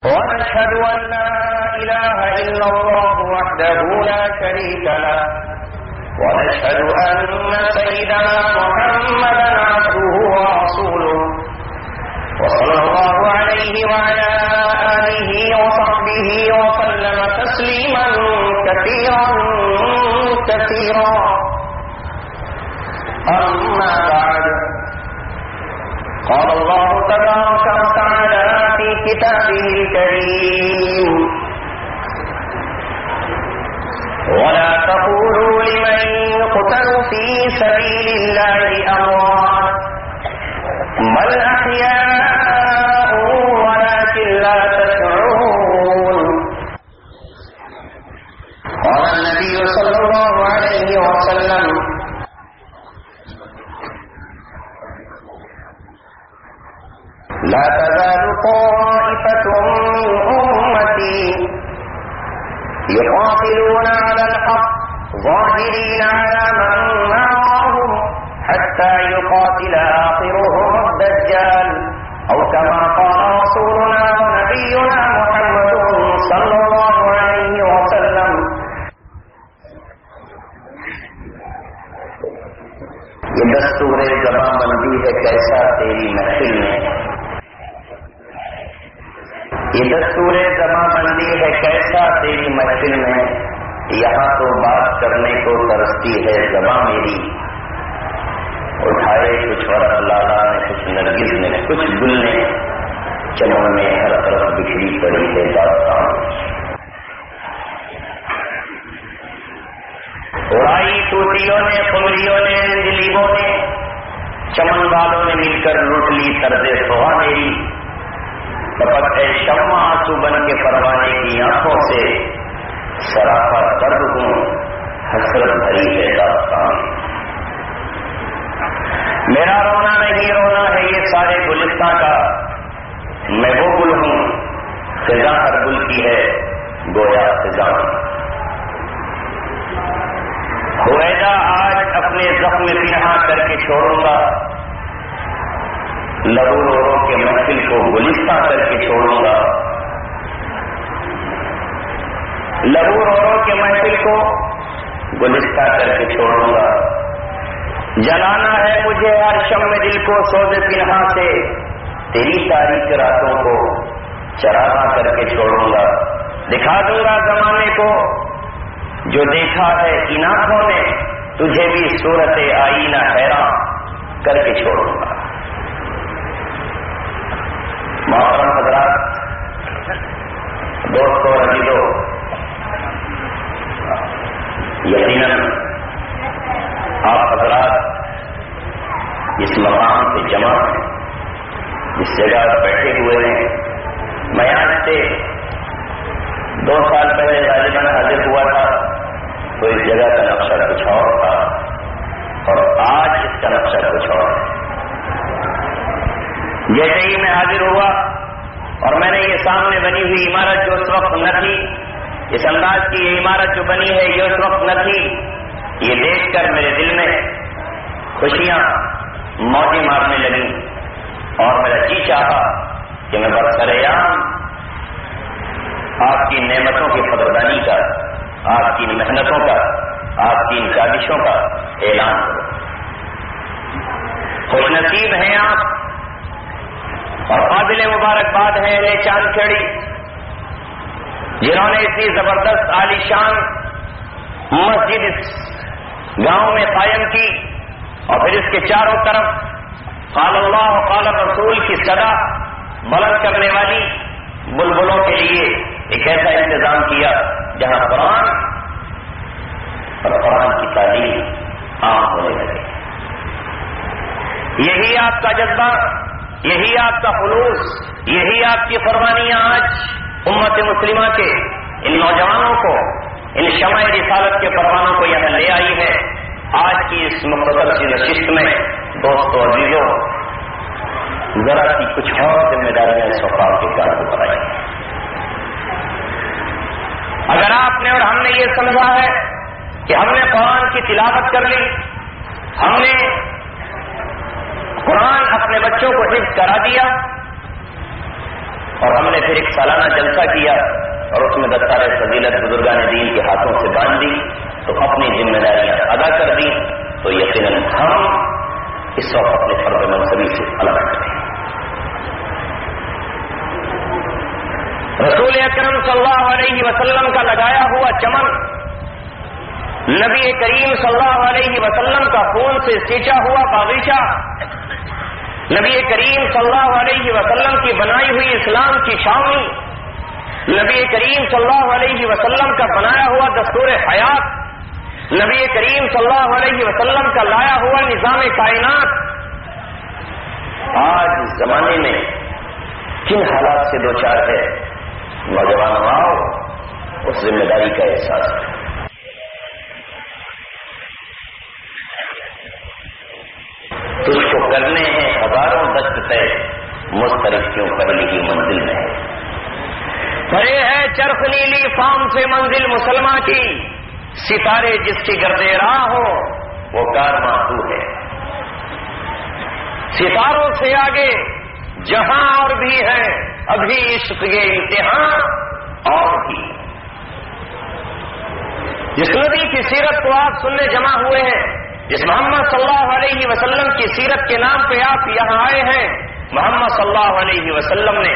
ونشهد أن لا إله إلا الله وحده لا شريك له ونشهد أن سيدنا محمدا عبده ورسوله وصلى الله عليه وعلى آله وصحبه وسلم تسليما كثيرا كثيرا. أما بعد، قال الله تبارك وتعالى في كتابه الكريم: ولا تقولوا لمن يقتل في سبيل الله أموات بل أحياء ولكن لا تشعرون. قال النبي صلى الله عليه وسلم: لا تزال طائفة من أمتي يقاتلون على الحق ظاهرين على من معهم حتى يقاتل آخرهم الدجال، أو كما قال رسولنا ونبينا محمد صلى الله عليه وسلم. یہ دستور زبان بندی ہے کیسا تیری محفل میں، یہ دستور زبان بندی ہے کیسا تیری محفل میں. یہاں تو بات کرنے کو ترستی ہے زبان میری، اٹھائے کچھ ورق لالا نے، کچھ نرگس نے، کچھ گل نے، چمن میں ہر طرف بکھری پڑی ہے داستان. اڑائی ٹوٹیوں نے، خمریوں نے، جلیبوں نے، چمن والوں نے مل کر لوٹ لی طرز سوا میری. لپٹ ہے شمع آنسو بن کے پروانے کی آنکھوں سے، سراپا درد ہوں حسرت بھری ہے داستان. میرا رونا نہیں رونا ہے یہ سارے گلستان کا، میں وہ گل ہوں خزاں ہر گل کی ہے گویا خزاں. ہوئیدہ آج اپنے زخم پنہا کر کے چھوڑوں گا، لہو رو رو کے محفل کو گلستان کر کے چھوڑوں گا، لہو رو رو کے محفل کو گلستان کر کے چھوڑوں گا. جلانا ہے مجھے ہر شمع دل کو سوز پنہا سے، تیری تاریک راتوں کو چراغاں کر کے چھوڑوں گا. دکھا دوں گا زمانے کو جو دیکھا ہے ان آنکھوں نے، تجھے بھی صورت آئینہ حیران کر کے چھوڑوں گا. محترم حضرات، دوستو، عزیزو، یقیناً آپ حضرات اس مقام سے جمع ہیں، جس جگہ بیٹھے ہوئے ہیں. میں آج سے 2 سال پہلے غالباً حاضر ہوا تھا تو اس جگہ کا نقشہ کچھ اور تھا، اور آج اس کا نقشہ کچھ اور ہے. جیسے ہی میں حاضر ہوا اور میں نے یہ سامنے بنی ہوئی عمارت جو اس وقت نہ تھی، اس انداز کی یہ عمارت جو بنی ہے یہ اس وقت نہ تھی، یہ دیکھ کر میرے دل میں خوشیاں موجیں مارنے لگیں، اور میرا جی چاہا کہ میں برسرعام آپ کی نعمتوں کی قدردانی کا، آپ کی محنتوں کا، آپ کی ان کاوشوں کا اعلان کروں. خوش نصیب ہیں آپ اور قابل مبارکباد ہے اہل چاند کھیڑی، جنہوں نے اتنی زبردست عالی شان مسجد اس گاؤں میں قائم کی، اور پھر اس کے چاروں طرف قال اللہ قال رسول کی صدا بلند کرنے والی بلبلوں کے لیے ایک ایسا انتظام کیا جہاں قرآن اور قرآن کی تعلیم عام ہونے لگے. یہی آپ کا جذبہ، یہی آپ کا خلوص، یہی آپ کی قربانیاں آج امت مسلمہ کے ان نوجوانوں کو، ان شمع رسالت کے پروانوں کو یہاں لے آئی ہے. آج کی اس مختصر سی نشست میں دوستو، عزیزوں، ذرا سی کچھ اور ذمہ داریاں اس وقت کے کاروں کو بتائی. اگر آپ نے اور ہم نے یہ سمجھا ہے کہ ہم نے قرآن کی تلاوت کر لی، ہم نے قرآن اپنے بچوں کو حفظ کرا دیا اور ہم نے پھر ایک سالانہ جلسہ کیا اور اس میں دستار فضیلت بزرگان دین کے ہاتھوں سے باندھ دی تو اپنی ذمہ داریاں ادا کر دی، تو یقیناً ہم اس وقت اپنے فرض منصبی سے الگ کریں۔ رسول اکرم صلی اللہ علیہ وسلم کا لگایا ہوا چمن، نبی کریم صلی اللہ علیہ وسلم کا خون سے سینچا ہوا باغیچہ، نبی کریم صلی اللہ علیہ وسلم کی بنائی ہوئی اسلام کی چھاؤنی، نبی کریم صلی اللہ علیہ وسلم کا بنایا ہوا دستور حیات، نبی کریم صلی اللہ علیہ وسلم کا لایا ہوا نظام کائنات، آج اس زمانے میں کن حالات سے دوچار ہے؟ نوجوان آؤ اس ذمہ داری کا احساس ہے۔ تجھ کو کرنے ہیں ہزاروں دست طے، مسترد کیوں پہلی ہی منزل میں ہے۔ پرے ہے چرخ نیلی فام سے منزل مسلمہ کی، ستارے جس کی گردے راہ ہو وہ کارواں تو ہے۔ ستاروں سے آگے جہاں اور بھی ہے، ابھی عشق کے امتحان اور بھی۔ جس نبی کی سیرت کو آپ سننے جمع ہوئے ہیں، جس محمد صلی اللہ علیہ وسلم کی سیرت کے نام پہ آپ یہاں آئے ہیں، محمد صلی اللہ علیہ وسلم نے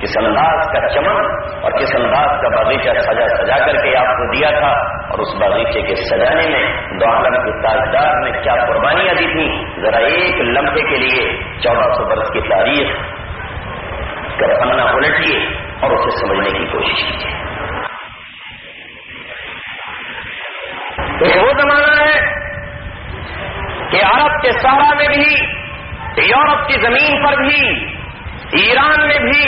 کس انداز کا چمن اور کس انداز کا باغیچہ سجا سجا کر کے آپ کو دیا تھا، اور اس باغیچے کے سجانے میں دو عالم کے تاجدار نے کیا قربانیاں دی تھیں، ذرا ایک لمحے کے لیے 1400 برس کی تاریخ کا پنا الٹیے اور اسے سمجھنے کی کوشش کیجیے۔ ایک وہ زمانہ ہے کہ عرب کے صحرا میں بھی، یورپ کی زمین پر بھی، ایران میں بھی،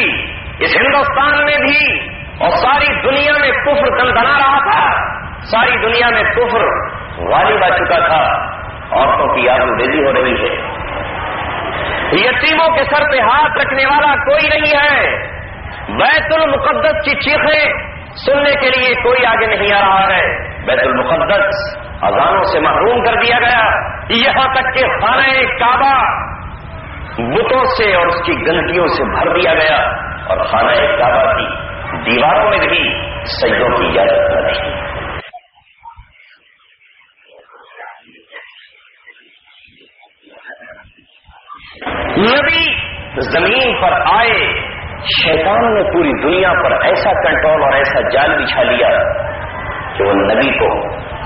اس ہندوستان میں بھی، اور ساری دنیا میں کفر دندنا رہا تھا، ساری دنیا میں کفر غالب آ چکا تھا، عورتوں کی آبروریزی ہو رہی ہے، یتیموں کے سر پہ ہاتھ رکھنے والا کوئی نہیں ہے، بیت المقدس کی چیخیں سننے کے لیے کوئی آگے نہیں آ رہا ہے، بیت المقدس اذانوں سے محروم کر دیا گیا، یہاں تک کہ خانہ کعبہ بتوں سے اور اس کی گندگیوں سے بھر دیا گیا، اور خانہ کعبہ کی دیواروں میں بھی سجدوں کی اجازت نہ تھی۔ نبی زمین پر آئے، شیطان نے پوری دنیا پر ایسا کنٹرول اور ایسا جال بچھا لیا کہ وہ نبی کو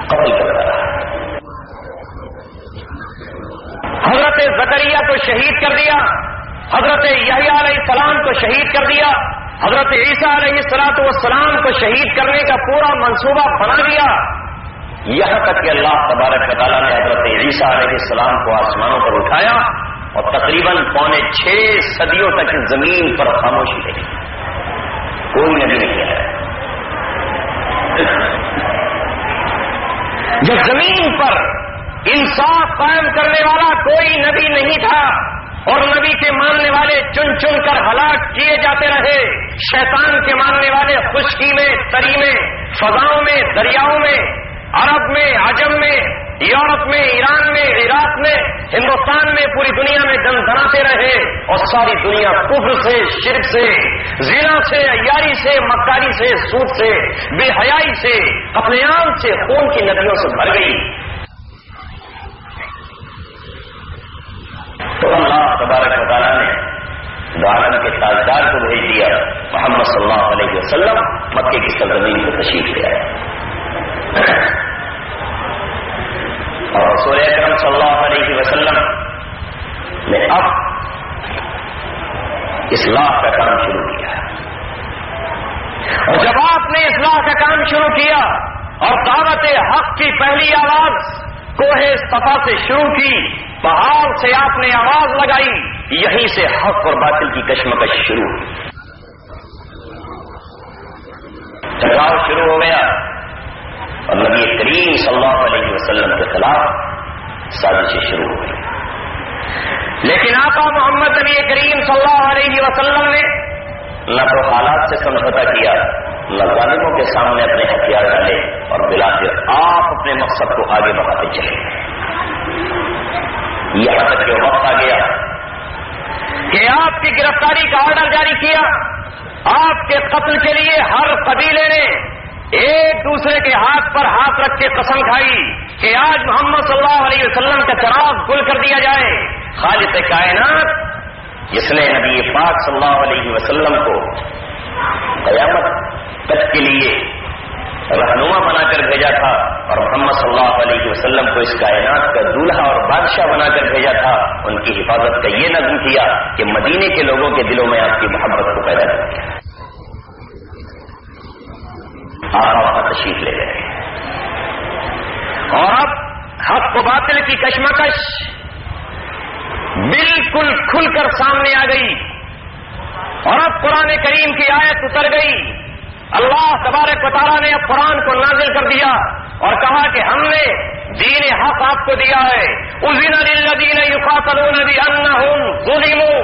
قتل کرتا رہا۔ حضرت زکریا کو شہید کر دیا، حضرت یحییٰ علیہ السلام کو شہید کر دیا، حضرت عیسیٰ علیہ السلام کو شہید کرنے کا پورا منصوبہ بنا دیا، یہاں تک کہ اللہ تبارک و تعالیٰ نے حضرت عیسیٰ علیہ السلام کو آسمانوں پر اٹھایا اور تقریباً 6.25 صدیوں تک زمین پر خاموشی رہی، کوئی نبی نہیں آیا۔ جب زمین پر انصاف قائم کرنے والا کوئی نبی نہیں تھا اور نبی کے ماننے والے چن چن کر ہلاک کیے جاتے رہے، شیطان کے ماننے والے خشکی میں، تری میں، فضاؤں میں، دریاؤں میں، عرب میں، عجم میں، یورپ میں، ایران میں، عراق میں، ہندوستان میں، پوری دنیا میں دم دھڑاتے رہے، اور ساری دنیا کفر سے، شرک سے، زنا سے، عیاری سے، مکاری سے، سود سے، بے حیائی سے، اپنے آپ سے، خون کی ندیوں سے بھر گئی۔ تو اللہ تبارک و تعالیٰ نے عالم کے تاجدار کو بھیج دیا، محمد صلی اللہ علیہ وسلم مکے کی سرزمین کو تشریف لے آئے، اور رسول اکرم صلی اللہ علیہ وسلم نے اب اصلاح کا کام شروع کیا، اور جب آپ نے اصلاح کا کام شروع کیا اور دعوت حق کی پہلی آواز کوہ صفا سے شروع کی، پہاڑ سے آپ نے آواز لگائی، یہیں سے حق اور باطل کی کشمکش شروع ہوئی، ٹکراؤ شروع ہو گیا، اور نبی کریم صلی اللہ علیہ وسلم کے خلاف سازشیں شروع ہو گئی۔ لیکن آقا محمد نبی کریم صلی اللہ علیہ وسلم نے نہ تو حالات سے سمجھوتا کیا، نہ ظالموں کے سامنے اپنے ہتھیار ڈالے، اور بلاخر آپ اپنے مقصد کو آگے بڑھاتے چلے، یہاں تک کہ وقت آ گیا کہ آپ کی گرفتاری کا آرڈر جاری کیا، آپ کے قتل کے لیے ہر قبیلے نے ایک دوسرے کے ہاتھ پر ہاتھ رکھ کے قسم کھائی کہ آج محمد صلی اللہ علیہ وسلم کا چراغ گل کر دیا جائے. خالق کائنات جس نے نبی پاک صلی اللہ علیہ وسلم کو قیامت تک کے لیے رہنما بنا کر بھیجا تھا اور محمد صلی اللہ علیہ وسلم کو اس کائنات کا دولہا اور بادشاہ بنا کر بھیجا تھا، ان کی حفاظت کا یہ نظم کیا کہ مدینے کے لوگوں کے دلوں میں آپ کی محبت کو پیدا کر دیا. آپ وہاں تشریف لے گئے اور اب حق و باطل کی کشمکش بالکل کھل کر سامنے آ گئی اور اب قرآن کریم کی آیت اتر گئی. اللہ تبارک و تعالیٰ نے اب قرآن کو نازل کر دیا اور کہا کہ ہم نے دین حق آپ کو دیا ہے. اذن للذین یقاتلون بانہم ظلموا.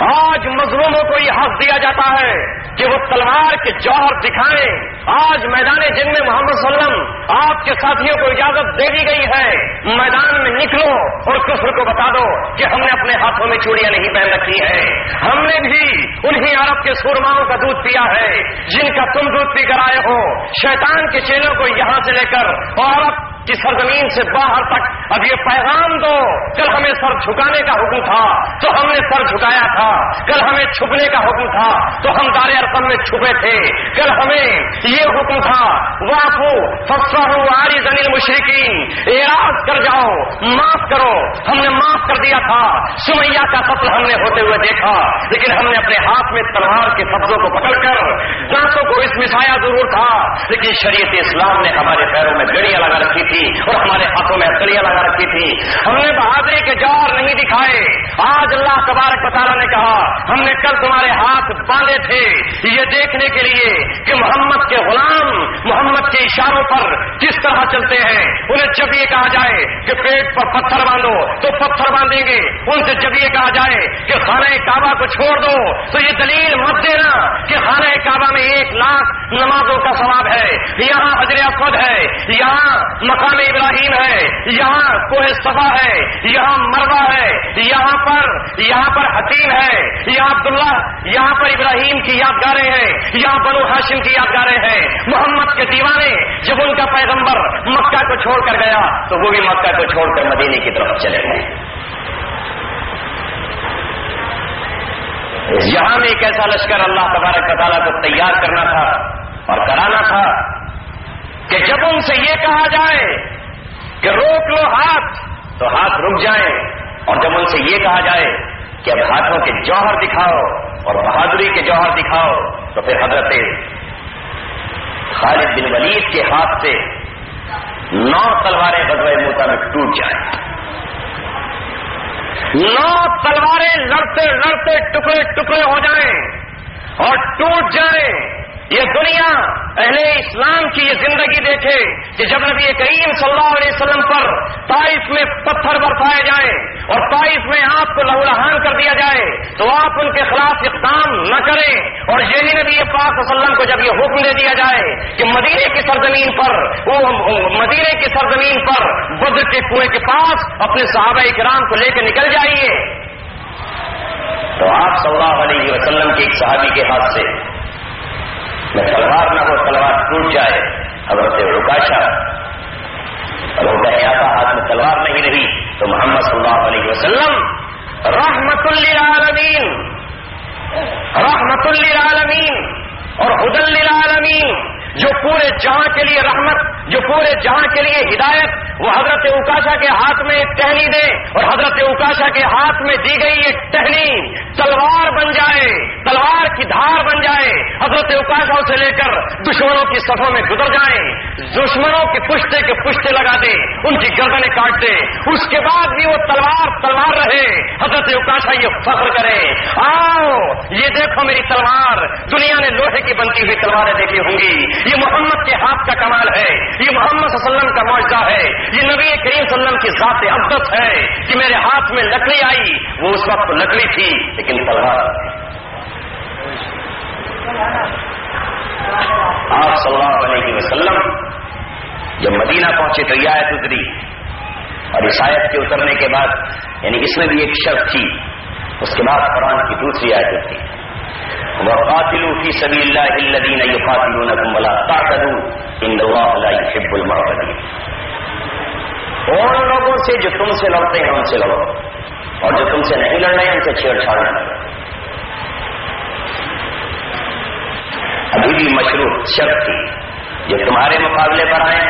آج مظلوموں کو یہ حق دیا جاتا ہے کہ وہ تلوار کے جوہر دکھائیں. آج میدان جنگ میں محمد صلی اللہ علیہ وسلم آپ کے ساتھیوں کو اجازت دے دی گئی ہے، میدان میں نکلو اور کفر کو بتا دو کہ ہم نے اپنے ہاتھوں میں چوڑیاں نہیں پہن رکھی ہیں، ہم نے بھی انہی عرب کے سورماؤں کا دودھ پیا ہے جن کا تم دودھ پی کر آئے ہو. شیطان کے چیلوں کو یہاں سے لے کر اور عرب کی سرزمین سے باہر تک اب یہ پیغام دو. کل ہمیں سر جھکانے کا حکم تھا تو ہم نے سر جھکایا تھا، کل ہمیں چھپنے کا حکم تھا تو ہم دار ارقم میں چھپے تھے، کل ہمیں یہ حکم تھا واقو فصفحوا عارض المشرکین، اعراض کر جاؤ، معاف کرو. ہم نے معاف کر دیا تھا. سمیہ کا قتل ہم نے ہوتے ہوئے دیکھا لیکن ہم نے اپنے ہاتھ میں تلوار کے قبضوں کو پکڑ کر دانتوں کو اس مسایا ضرور تھا لیکن شریعت اسلام نے ہمارے پیروں میں گڑیاں لگا رکھی تھی اور ہمارے ہاتھوں میں ہتھیلیاں لگا رکھی تھی. ہم نے بہادری کے جوہر نہیں دکھائے. آج اللہ تبارک و تعالیٰ نے کہا ہم نے کل تمہارے ہاتھ باندھے تھے یہ دیکھنے کے لیے کہ محمد کے غلام محمد کے اشاروں پر کس طرح چلتے ہیں. انہیں جب یہ کہا جائے کہ پیٹ پر پتھر باندھو تو پتھر باندھیں گے، ان سے جب یہ کہا جائے کہ خانہ کعبہ کو چھوڑ دو تو یہ دلیل مت دینا کہ خانہ کعبہ میں 1,00,000 نمازوں کا ثواب ہے، یہاں حجر اسود ہے، یہاں مقام ابراہیم ہے، یہاں کوہ صفا ہے، یہاں مروہ ہے، یہاں پر حتیم ہے، یہاں عبداللہ، یہاں پر ابراہیم کی یادگاریں ہیں، یہاں بنو ہاشم کی یادگاریں ہیں. محمد کے دیوانے جب ان کا پیغمبر مکہ کو چھوڑ کر گیا تو وہ بھی مکہ کو چھوڑ کر مدینے کی طرف چلے گئے. یہاں میں ایک ایسا لشکر اللہ تبارک و تعالیٰ کو تیار کرنا تھا اور کرانا تھا کہ جب ان سے یہ کہا جائے کہ روک لو ہاتھ تو ہاتھ رک جائیں اور جب ان سے یہ کہا جائے کہ اب ہاتھوں کے جوہر دکھاؤ اور بہادری کے جوہر دکھاؤ تو پھر حضرت خالد بن ولید کے ہاتھ سے 9 تلواریں غزوہ موتہ میں ٹوٹ جائیں. 9 تلواریں لڑتے لڑتے ٹکڑے ٹکڑے ہو جائیں اور ٹوٹ جائیں. یہ دنیا اہل اسلام کی یہ زندگی دیکھے کہ جب نبی کریم صلی اللہ علیہ وسلم پر طائف میں پتھر برسائے جائیں اور طائف میں آپ کو لہولہان کر دیا جائے تو آپ ان کے خلاف اقدام نہ کریں. اور یہی نبی پاک صلی اللہ علیہ وسلم کو جب یہ حکم دے دیا جائے کہ مدینے کی سرزمین پر بدر کے کنویں کے پاس اپنے صحابہ کرام کو لے کے نکل جائیے تو آپ صلی اللہ علیہ وسلم کے ایک صحابی کے ہاتھ سے میں تلوار نہ ہو تلوار ٹوٹ جائے. حضرت رکاشا اور وہ کہیں آتا ہاتھ میں تلوار نہیں رہی تو محمد صلی اللہ علیہ وسلم رحمت للعالمین اور ہدی للعالمین جو پورے جہاں کے لیے رحمت، جو پورے جہاں کے لیے ہدایت، وہ حضرت عکاشہ کے ہاتھ میں ایک ٹہنی دے اور حضرت عکاشہ کے ہاتھ میں دی گئی ایک ٹہنی تلوار بن جائے، تلوار کی دھار بن جائے، حضرت عکاشہ سے لے کر دشمنوں کی صفوں میں گزر جائیں، دشمنوں کے پشتے کے پشتے لگا دے، ان کی گردنیں کاٹ دے، اس کے بعد بھی وہ تلوار رہے. حضرت عکاشہ یہ فخر کرے آؤ یہ دیکھو میری تلوار. دنیا نے لوہے کی بنتی ہوئی تلواریں دیکھی ہوں گی، یہ محمد کے ہاتھ کا کمال ہے، یہ محمد صلی اللہ علیہ وسلم کا معجزہ ہے، یہ نبی کریم صلی اللہ علیہ وسلم کی ذات اقدس ہے کہ میرے ہاتھ میں لکڑی آئی. وہ اس وقت لکڑی تھی لیکن تلوار. آپ صلی اللہ علیہ وسلم جب مدینہ پہنچے تو یہ آیت اتری اور اس آیت کے اترنے کے بعد یعنی اس میں بھی ایک شرط تھی، اس کے بعد قرآن کی دوسری آیت اتری وقاتلوا فی سبیل اللہ الذین یقاتلونکم ولا تعتدوا ان اللہ لا یحب المعتدین. ان لوگوں سے جو تم سے لڑتے ہیں ان سے لڑو، اور جو تم سے نہیں لڑ رہے ہیں ان سے چھیڑ چھاڑ نہ کرو. ابھی بھی مشروط شرط تھی، جو تمہارے مقابلے پر آئے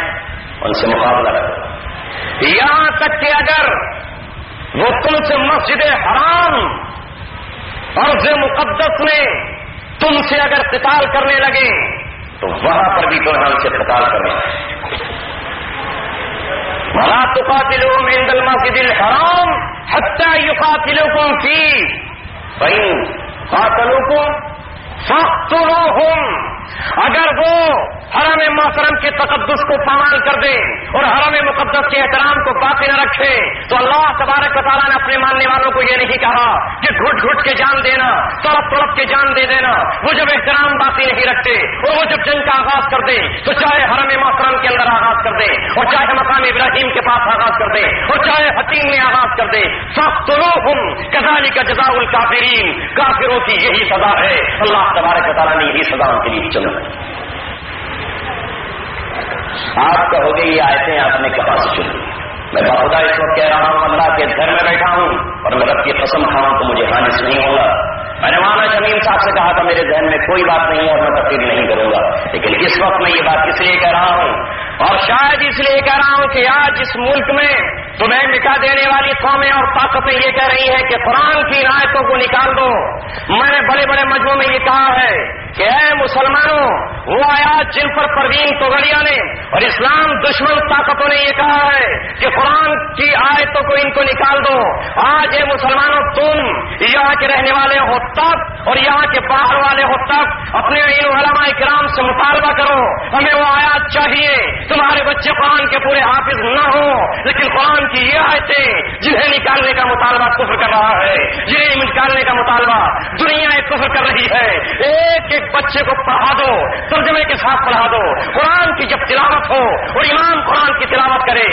ان سے مقابلہ کرو. یہاں تک کہ اگر وہ تم سے مسجد حرام ارض مقدس میں تم سے اگر قتال کرنے لگے تو وہاں پر بھی تمہیں ان سے قتال کرنا ہے. وَلَا تُقَاتِلُوهُمْ عِندَ الْمَسْجِدِ الْحَرَامِ حَتَّى يُقَاتِلُوكُمْ فِيهِ فَإِن قَاتَلُوكُمْ فَاقْتُلُوهُمْ. اگر وہ حرم محترم کے تقدس کو پامال کر دے اور حرم مقدس کے احترام کو باقی نہ رکھے تو اللہ تبارک و تعالیٰ نے اپنے ماننے والوں کو یہ نہیں کہا کہ گھٹ گھٹ کے جان دینا، تڑپ تڑپ کے جان دے دینا. وہ جب احترام باقی نہیں رکھتے اور وہ جب جنگ کا آغاز کر دے تو چاہے حرم محترم کے اندر آغاز کر دے اور چاہے مقام ابراہیم کے پاس آغاز کر دے اور چاہے حتیم میں آغاز کر دے. فاقتلوہم کذالک جزاء الکافرین. کافروں کی یہی سزا ہے. اللہ تبارک و تعالیٰ نے یہی سزا ان کے لیے چنا. آپ کہو گے یہ آیتیں آپ نے کہاں سے چنی؟ میں باخدا اس وقت کہہ رہا ہوں اللہ کے گھر میں بیٹھا ہوں اور میں رب کی قسم کھاؤں تو مجھے حادث نہیں ہوگا. میں نے مولانا شمیم صاحب سے کہا تھا میرے ذہن میں کوئی بات نہیں ہے اور میں تقریر نہیں کروں گا، لیکن اس وقت میں یہ بات اس لیے کہہ رہا ہوں اور شاید اس لیے کہہ رہا ہوں کہ آج اس ملک میں تمہیں مٹا دینے والی قومیں اور طاقتیں یہ کہہ رہی ہیں کہ قرآن کی آیتوں کو نکال دو. میں نے بڑے بڑے مجموعوں میں یہ کہا ہے کہ اے مسلمانوں، وہ آیات جن پر پروین توگڑیا نے اور اسلام دشمن طاقتوں نے یہ کہا ہے کہ قرآن کی آیتوں کو ان کو نکال دو. آج اے مسلمانوں، تم یہاں کے رہنے والے ہو تب اور یہاں کے باہر والے ہو تب اپنے علماء کرام سے مطالبہ کرو. ہمیں وہ آیات چاہیے. تمہارے بچے قرآن کے پورے حافظ نہ ہوں لیکن قرآن کی یہ آیتیں جنہیں نکالنے کا مطالبہ کفر کر رہا ہے، جنہیں نکالنے کا مطالبہ دنیا کفر کر رہی ہے. ایک ایک بچے کو پڑھا دو، ترجمے کے ساتھ پڑھا دو. قرآن کی جب تلاوت ہو اور امام قرآن کی تلاوت کرے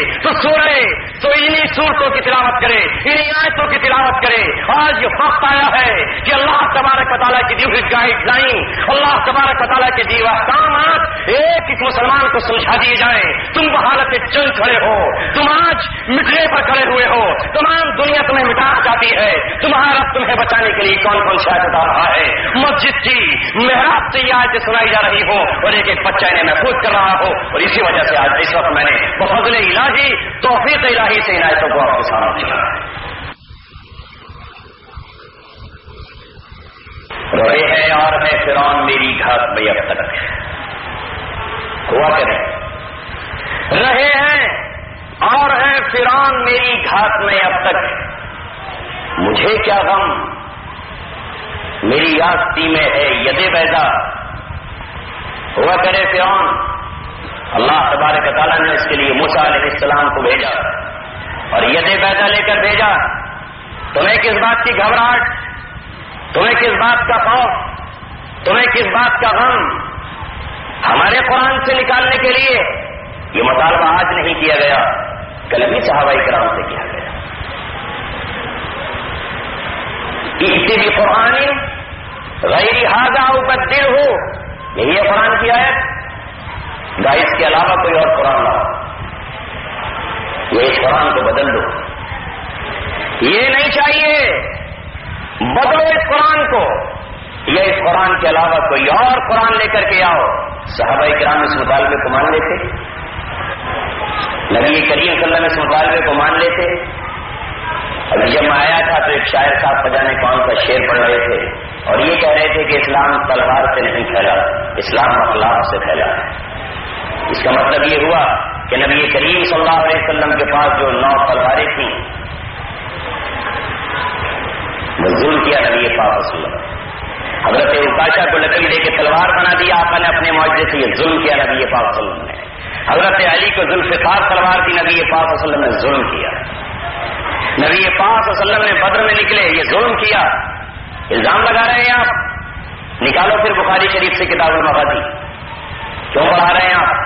تو انہی صورتوں کی تلاوت کرے، انہی آیتوں کی تلاوت کرے. آج یہ وقت آیا ہے کہ اللہ تبارک و تعالیٰ کی دی ہوئی گائیڈ لائن، اللہ تبارک و تعالیٰ کے دیے ہوئے احکامات ایک ایک مسلمان کو سمجھا دیے جائیں. تم بحالت جنگ کھڑے ہو، تم آج مٹنے پر کھڑے ہوئے ہو، تمام دنیا تمہیں مٹانا چاہتی ہے. تمہارا تمہیں بچانے کے لیے کون کون شاید بتا رہا ہے. مسجد کی محراب سے یہ آیتیں سنائی جا رہی ہو اور ایک ایک بچہ انہیں محفوظ کر رہا ہو، اور اسی وجہ سے آج اس وقت میں نے بفضل الہی توفیق الہی سے ان آیتوں کو آپ کے سامنے چلا ہے. رہے ہیں اور ہے فرعون میری گھاٹ میں اب تک ہوا کریں. رہے ہیں اور ہے فرعون میری گھاٹ میں اب تک، مجھے کیا غم میری آستی میں ہے ید بیضا. ہوا کرے فرعون. اللہ تبارک تعالیٰ نے اس کے لیے موسیٰ علیہ السلام کو بھیجا اور ید بیضا لے کر بھیجا. تمہیں کس بات کی گھبراہٹ، تمہیں کس بات کا خوف، تمہیں کس بات کا غم؟ ہمارے قرآن سے نکالنے کے لیے یہ مطالبہ آج نہیں کیا گیا، کل بھی صحابہ کرام سے کیا گیا. اسی بھی قرآن غیر ہاذا ابدل ہو، یہی ہے قرآن کی آیت. اس کے علاوہ کوئی اور قرآن نہ ہو، یہ اس قرآن کو بدل دو. یہ نہیں چاہیے بدلو اس قرآن کو، یا اس قرآن کے علاوہ کوئی اور قرآن لے کر کے آؤ. صحابہ کرام اس مطالبے کو مان لیتے، نبی کریم صلی اللہ علیہ وسلم اس مطالبے کو مان لیتے. ابھی جب میں آیا تھا تو ایک شاعر صاحب پجانے کون کا شعر پڑھ رہے تھے اور یہ کہہ رہے تھے کہ اسلام تلوار سے نہیں پھیلا، اسلام اخلاق سے پھیلا. اس کا مطلب یہ ہوا کہ نبی کریم صلی اللہ علیہ وسلم کے پاس جو 9 تلواریں تھیں وہ ظلم کیا نبی پاک صلی اللہ علیہ وسلم. حضرت عکاشہ کو لکڑی دے کے تلوار بنا دیا آقا نے اپنے معجزے سے، یہ ظلم کیا نبی پاک صلی اللہ علیہ وسلم نے. حضرت علی کو ذوالفقار تلوار دی، نبی پاک صلی اللہ علیہ وسلم نے ظلم کیا. نبی پاک صلی اللہ علیہ وسلم نے بدر میں نکلے، یہ ظلم کیا. الزام لگا رہے ہیں آپ. نکالو پھر بخاری شریف سے کتاب المغازی. کیوں پڑھا رہے ہیں آپ؟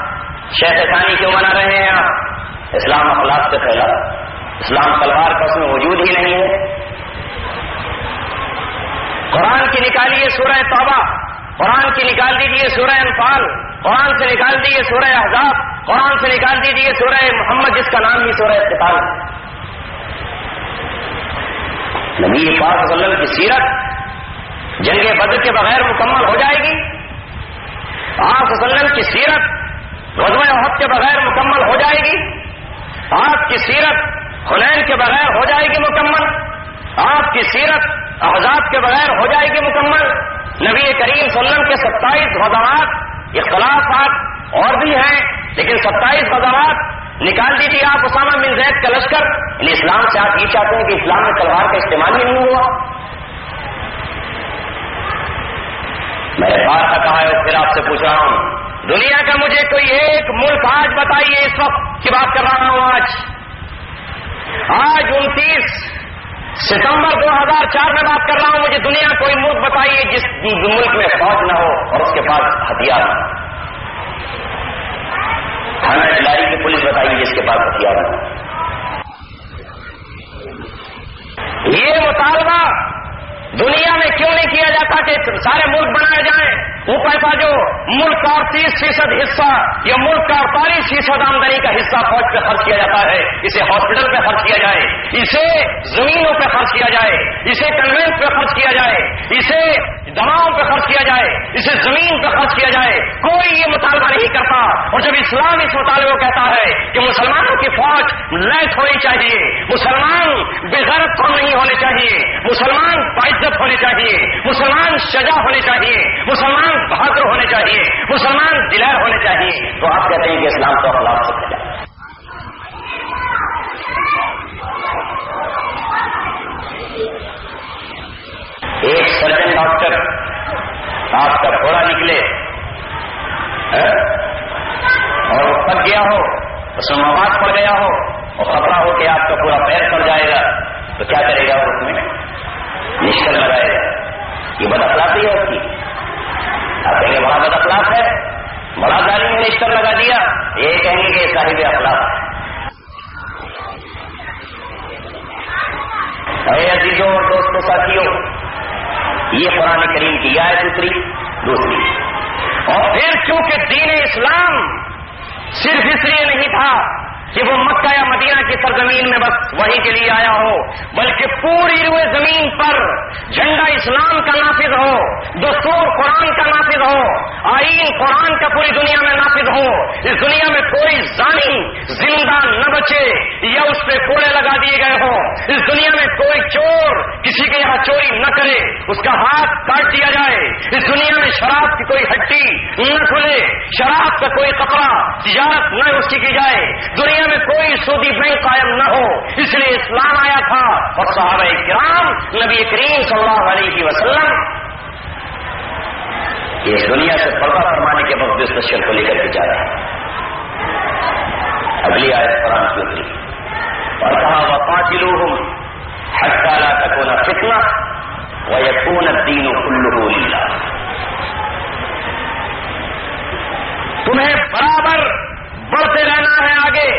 شیخ ثانی کیوں بنا رہے ہیں آپ؟ اسلام اخلاق سے پھیلا، اسلام تلوار کا اس میں وجود ہی نہیں ہے. قرآن کی نکالیے سورہ توبہ، قرآن کی نکال دیجیے سورہ انفال، قرآن سے نکال دیجیے سورہ احزاب، قرآن سے نکال دیجیے سورہ محمد جس کا نام ہی سورہ قتال۔ نبی پاک صلی اللہ علیہ وسلم کی سیرت جنگ بدر کے بغیر مکمل ہو جائے گی؟ آپ صلی اللہ علیہ وسلم کی سیرت غزوہ احد کے بغیر مکمل ہو جائے گی؟ آپ کی سیرت حنین کے بغیر ہو جائے گی مکمل؟ آپ کی سیرت احزاب کے بغیر ہو جائے گی مکمل؟ نبی کریم صلی اللہ علیہ وسلم کے 27 غزوات، اختلافات اور بھی ہیں، لیکن 27 غزوات نکال دیجیے آپ اسامہ بن زید کا لشکر، اسلام سے آپ یہ چاہتے ہیں کہ اسلام میں تلوار کا استعمال ہی نہیں ہوا؟ میں نے بات کا کہا ہے اور پھر آپ سے پوچھ رہا ہوں، دنیا کا مجھے کوئی ایک ملک آج بتائیے، اس وقت کی بات کر رہا ہوں، آج 29 ستمبر 2004 میں بات کر رہا ہوں، مجھے دنیا کوئی ملک بتائیے جس ملک میں فوج نہ ہو اور اس کے پاس ہتھیار نہ ہو۔ تھانہ ڈلاری کی پولیس بتائیے جس کے پاس ہتھیار نہ ہو۔ یہ مطالبہ دنیا میں کیوں نہیں کیا جاتا کہ سارے ملک بنائے جائیں؟ وہ پیسہ جو ملک کا 30% حصہ یا ملک کا 48% آمدنی کا حصہ فوج پہ خرچ کیا جاتا ہے، اسے ہاسپٹل پہ خرچ کیا جائے، اسے زمینوں پہ خرچ کیا جائے، اسے کنوینٹ پہ خرچ کیا جائے، اسے دواؤں پہ خرچ کیا جائے، اسے زمین پہ خرچ کیا جائے، کوئی یہ مطالبہ نہیں کرتا۔ اور جب اسلام اس مطالبے کو کہتا ہے کہ مسلمانوں کی فوج لیس ہونی چاہیے، مسلمان بغیرت قوم نہیں ہونے چاہیے، مسلمان باعزت ہونے چاہیے، مسلمان شجاع ہونے چاہیے، مسلمان بہادر ہونے چاہیے، مسلمان دلیر ہونے چاہیے، تو آپ کہتے ہیں کہ اسلام تو اخلاق سے کہتا ہے۔ ایک سرجن ڈاکٹر آپ کا گھوڑا نکلے اور وہ پک گیا ہو، اس میں مواد پڑ گیا ہو اور خطرہ ہو کہ آپ کا پورا پیر پڑ جائے گا، تو کیا کرے گا؟ اس میں نشتر لگائے گا۔ یہ بد اخلاقی ہے اس کی۔ آپ کہیں گے بڑا بد اخلاق ہے، بڑا ظالم نے نشتر لگا دیا، یہ کہیں گے کہ صاحب اخلاق ہے۔ اے عزیزوں اور دوستوں ساتھیوں، یہ قرآن کریم کی آیت اتری دوسری، اور پھر چونکہ دین اسلام صرف اس لیے نہیں تھا کہ وہ مکہ یا مدینہ کی سرزمین میں بس وہی کے لیے آیا ہو، بلکہ پوری روئے زمین پر جھنڈا اسلام کا نافذ ہو، دستور قرآن کا نافذ ہو، آئین قرآن کا پوری دنیا میں نافذ ہو، اس دنیا میں کوئی زانی زندہ نہ بچے یا اس پہ کوڑے لگا دیے گئے ہوں، اس دنیا میں کوئی چور کسی کے یہاں چوری نہ کرے، اس کا ہاتھ کاٹ دیا جائے، اس دنیا میں شراب کی کوئی ہڈی نہ کھلے، شراب کا کوئی قطرہ تجارت نہ اس کی جائے، دنیا میں کوئی سودی بینک قائم نہ ہو، اس لیے اسلام آیا تھا۔ اور صحابہ کرام نبی کریم صلی اللہ علیہ وسلم اس دنیا سے پردہ فرمانے کے وقت اس مشن کو لے کر کے جا رہے ہیں۔ اگلی آیت قرآن کی اتری اور کہا وَقَاتِلُوهُمْ حَتَّى لَا تَكُونَ فِتْنَةٌ وَيَكُونَ الدِّينُ كُلُّهُ لِلَّهِ۔ تمہیں برابر بڑھتے رہنا ہے آگے،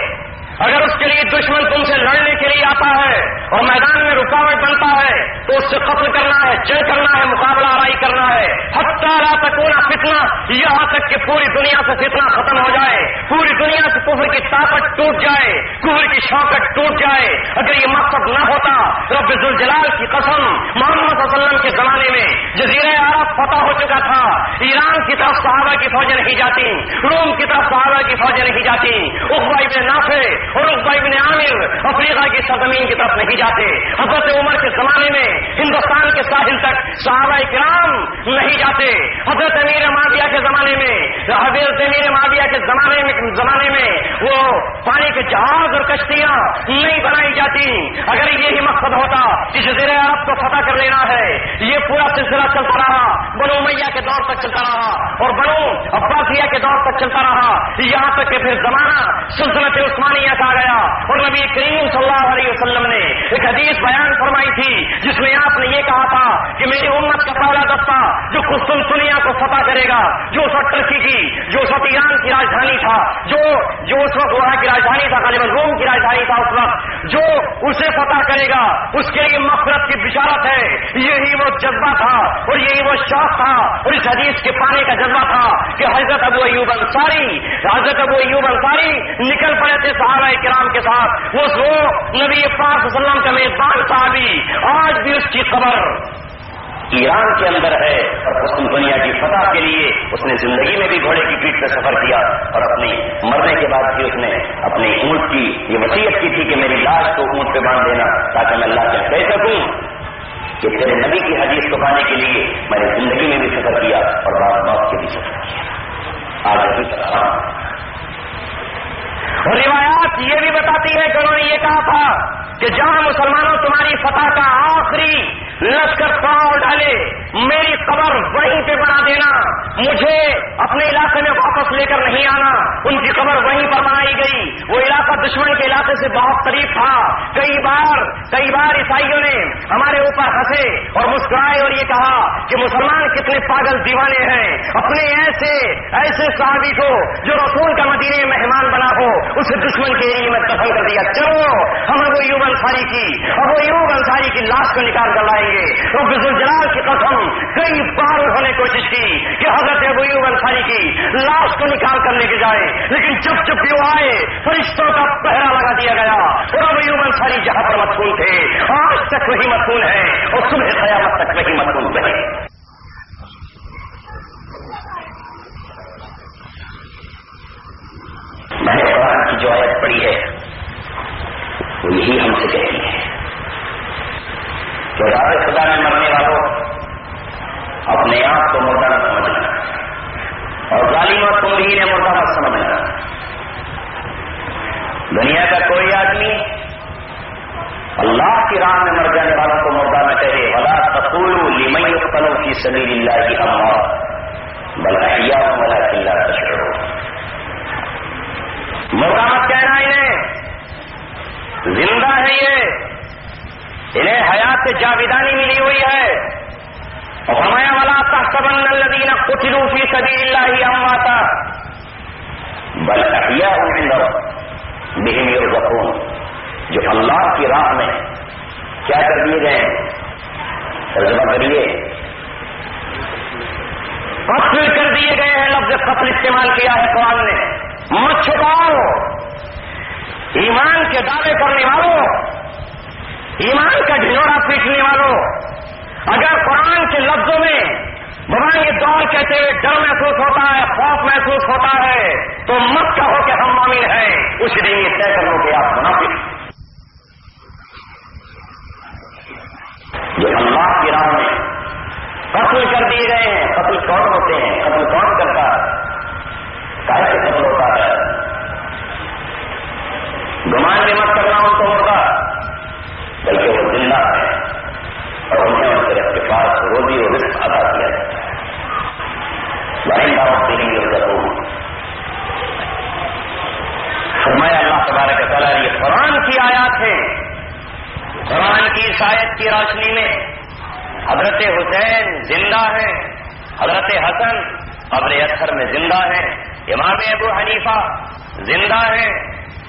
اگر اس کے لیے دشمن تم سے لڑنے کے لیے آتا ہے اور میدان میں رکاوٹ بنتا ہے تو اس سے قتل کرنا ہے، جنگ کرنا ہے، مقابلہ آرائی کرنا ہے، حتی لا تکون فتنہ، یہاں تک کہ پوری دنیا سے فتنہ ختم ہو جائے، پوری دنیا سے کفر کی طاقت ٹوٹ جائے، کفر کی شوکت ٹوٹ جائے۔ اگر یہ مقصد نہ ہوتا، رب ذوالجلال کی قسم، محمد صلی اللہ علیہ وسلم کے زمانے میں جزیرہ عرب فتح ہو چکا تھا، ایران کی طرف صحابہ کی فوجیں نہیں جاتی، روم کی طرف صحابہ کی فوجیں نہیں جاتی، عقبہ بن نافع اور عقبہ بن عامر افریقہ کی سرزمین کی طرف نہیں جاتے، حضرت عمر کے زمانے میں ہندوستان کے ساحل تک صحابہ کرام نہیں جاتے، حضرت امیر معاویہ کے زمانے میں، حضرت امیر معاویہ کے زمانے میں وہ پانی کے جہاز اور کشتیاں نہیں بنائی جاتی۔ اگر یہی مقصد ہوتا کہ جزیرہ عرب کو فتح کر لینا ہے، یہ پورا سلسلہ چلتا رہا، بنو امیہ کے دور تک چلتا رہا اور بنو عباسیہ کے دور تک چلتا رہا، یہاں تک کہ پھر زمانہ سلطنت عثمانیہ کا آ گیا اور نبی کریم صلی اللہ علیہ وسلم نے ایک حدیث بیان فرمائی تھی جس میں آپ نے یہ کہا تھا کہ میری امت کا پہلا دستہ جو قسطنطنیہ کو فتح کرے گا، جو اس وقت ترکی کی، جو اس وقت ایران کی راجدھانی تھا، جو اس وقت وہاں کی راجدھانی تھا، غالباً روم کی راجدھانی تھا اس وقت، جو اسے فتح کرے گا اس کے لیے مغفرت کی بشارت ہے۔ یہی وہ جذبہ تھا اور یہی وہ شوق تھا اور اس حدیث کے پانے کا جذبہ تھا کہ حضرت ابو ایوب انصاری نکل پڑے تھے صحابہ کرام کے ساتھ۔ وہ نبی پاک صلی اللہ علیہ وسلم کا میزبان صحابی، آج بھی اس کی قبر ایران کے اندر ہے اور قسطنطنیہ کی فتح کے لیے اس نے زندگی میں بھی گھوڑے کی پیٹھ پہ سفر کیا اور اپنی مرنے کے بعد بھی اس نے اپنی اونٹ کی یہ وصیت کی تھی کہ میری لاش کو اونٹ پہ باندھ دینا تاکہ میں اللہ سے کہہ سکوں کہ تیرے نبی کی حدیث کو پانے کے لیے میں نے زندگی میں بھی سفر کیا اور بات کے بھی سفر کیا۔ آج ابھی اور روایات یہ بھی بتاتی ہے کہ انہوں نے یہ کہا تھا کہ جہاں مسلمانوں تمہاری فتح کا آخری لشکر پاؤ ڈالے میری قبر وہیں پہ بنا دینا، مجھے اپنے علاقے میں واپس لے کر نہیں آنا۔ ان کی قبر وہیں پر بنائی گئی۔ وہ علاقہ دشمن کے علاقے سے بہت قریب تھا۔ کئی بار عیسائیوں نے ہمارے اوپر ہنسے اور مسکرائے اور یہ کہا کہ مسلمان کتنے پاگل دیوانے ہیں، اپنے ایسے صحابی کو جو رسول کا مدینے میں مہمان بنا ہو اسے دشمن کے ایریے میں دفن کر دیا۔ چلو ہم ابو ایوب انصاری کی لاش کو نکال کر لائیں گے۔ رب ذوالجلال کی قسم کئی بار انہوں نے کوشش کی کہ حضرت ابو ایوب انصاری کی لاش کو نکال کر لے کے جائے، لیکن جب بھی وہ آئے فرشتوں کا پہرا لگا دیا گیا اور ابو ایوب انصاری جہاں پر مدفون تھے آج تک وہی مدفون ہے اور صبح قیامت تک وہی مدفون رہے۔ میں نے قرآن کی جو آیت پڑھی ہے وہ یہی ہم سے کہتی ہے کہ راز خدا میں مرنے والوں اپنے آپ کو مردہ نہ سمجھنا اور ظالم اور تمرین مردہ مت سمجھنا۔ دنیا کا کوئی آدمی اللہ کی راہ میں مر جانے والوں کو مردہ نہ کہے۔ ولا تقولوا لمن يقتل في سبيل الله اموات بل احياء ولكن لا تشعرون۔ مردہ مت کہنا انہیں، زندہ ہے یہ، انہیں حیات جاویدانی ملی ہوئی ہے۔ اور فرمایا ولا تحسبن الذين قتلوا في سبيل الله امواتا بل احياء عند ربهم يرزقون۔ جو اللہ کی راہ میں کیا کر دیے گئے ہیں، ترجمہ کریے، قتل کر دیے گئے ہیں۔ لفظ قتل استعمال کیا ہے قرآن نے۔ مت چھپاؤ، ایمان کے دعوے کرنے والوں، ایمان کا ڈھنڈورا پیٹنے والوں، اگر قرآن کے لفظوں میں بابا یہ دور کہتے ہوئے ڈر محسوس ہوتا ہے، خوف محسوس ہوتا ہے تو مت کہو کہ ہم مومن ہیں، اس دن یہ طے کر لو کہ آپ منافق۔ جو اللہ کی راہ میں قتل کر دیے گئے ہیں، قتل کون ہوتے ہیں، قتل کون کرتا ہے، کیسے قتل ہوتا ہے، گمان بھی مت کرنا ان کو ہوگا، بلکہ وہ زندہ ہے اور انہیں ان کے پاس روزی و رزق ادا کیا جاتا ہے۔ فرمایا اللہ تبارک و تعالیٰ یہ قرآن کی آیات ہیں۔ قرآن کی اس آیت کی روشنی میں حضرت حسین زندہ ہیں، حضرت حسن قبر اطہر میں زندہ ہیں، امام ابو حنیفہ زندہ ہیں۔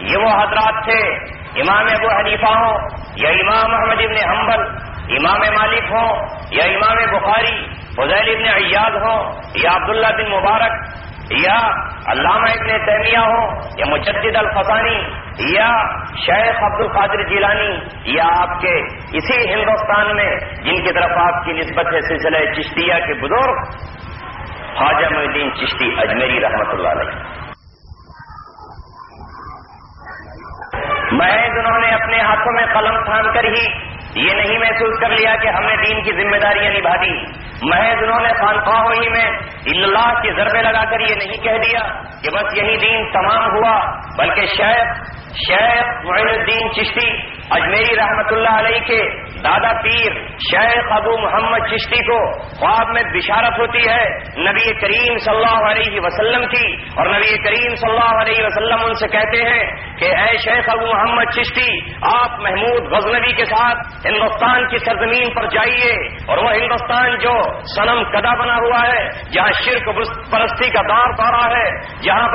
یہ وہ حضرات تھے، امام ابو حنیفہ ہوں یا امام احمد ابن حنبل، امام مالک ہوں یا امام بخاری، فضیل ابن عیاض ہوں یا عبداللہ بن مبارک یا علامہ ابن تیمیہ ہوں یا مجدد الفسانی یا شیخ عبد القادر جیلانی یا آپ کے اسی ہندوستان میں جن کی طرف آپ کی نسبت ہے سلسلہ چشتیہ کے بزرگ خواجہ معین الدین چشتی اجمیری رحمۃ اللہ علیہ، محض انہوں نے اپنے ہاتھوں میں قلم تھام کر ہی یہ نہیں محسوس کر لیا کہ ہم نے دین کی ذمہ داریاں نبھا دی، محض انہوں نے خانقاہوں ہی میں اللہ کی ضربے لگا کر یہ نہیں کہہ دیا کہ بس یہی دین تمام ہوا، بلکہ شیخ معین الدین چشتی اجمیری رحمت اللہ علیہ کے دادا پیر شیخ ابو محمد چشتی کو خواب میں بشارت ہوتی ہے نبی کریم صلی اللہ علیہ وسلم کی، اور نبی کریم صلی اللہ علیہ وسلم ان سے کہتے ہیں کہ اے شیخ ابو محمد چشتی، آپ محمود غزنوی کے ساتھ ہندوستان کی سرزمین پر جائیے، اور وہ ہندوستان جو صنم کدا بنا ہوا ہے، جہاں شرک پرستی کا دار دورہ ہے، جہاں